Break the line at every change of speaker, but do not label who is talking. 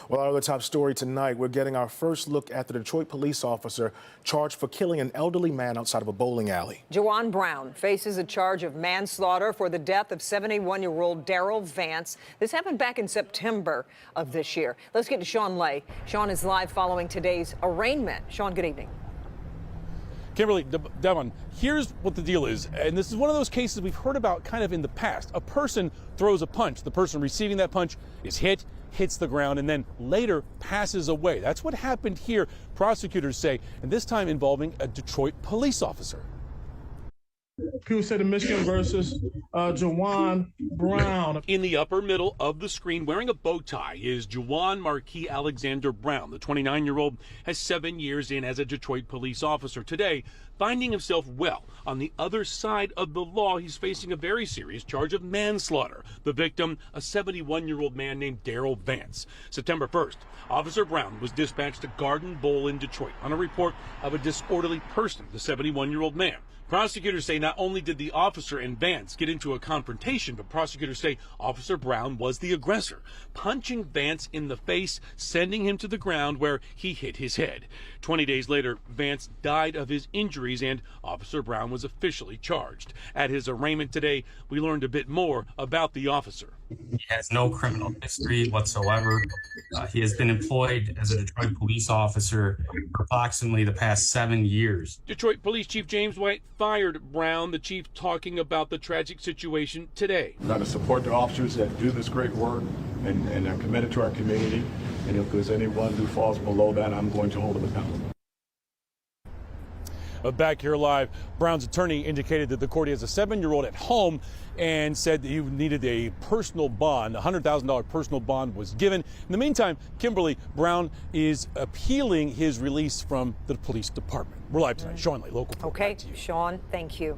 Well, our other top story tonight, we're getting our first look at the Detroit police officer charged for killing an elderly man outside of a bowling alley.
Juwan Brown faces a charge of manslaughter for the death of 71-year-old Daryl Vance. This happened back in September of this year. Let's get to Sean Lay. Sean is live following today's arraignment. Sean, good evening.
Kimberly, Devon, here's what the deal is, and this is one of those cases we've heard about kind of in the past. A person throws a punch. The person receiving that punch is hits the ground, and then later passes away. That's what happened here, prosecutors say, and this time involving a Detroit police officer.
People say the Michigan versus Juwan Brown.
In the upper middle of the screen, wearing a bow tie, is Juwan Marquis Alexander Brown. The 29-year-old has 7 years in as a Detroit police officer. Today, finding himself well on the other side of the law, he's facing a very serious charge of manslaughter. The victim, a 71-year-old man named Daryl Vance. September 1st, Officer Brown was dispatched to Garden Bowl in Detroit on a report of a disorderly person, the 71-year-old man. Prosecutors say not only did the officer and Vance get into a confrontation, but prosecutors say Officer Brown was the aggressor, punching Vance in the face, sending him to the ground where he hit his head. 20 days later, Vance died of his injuries and Officer Brown was officially charged. At his arraignment today, we learned a bit more about the officer.
He has no criminal history whatsoever. He has been employed as a Detroit police officer for approximately the past 7 years.
Detroit Police Chief James White fired Brown, the chief talking about the tragic situation today.
We're going to support the officers that do this great work and are committed to our community. And if there's anyone who falls below that, I'm going to hold them accountable.
Back here live, Brown's attorney indicated that the court has a 7-year-old at home and said that he needed a personal bond. A $100,000 personal bond was given. In the meantime, Kimberly, Brown is appealing his release from the police department. We're live tonight. Sean Lay, local.
Okay, Sean, thank you.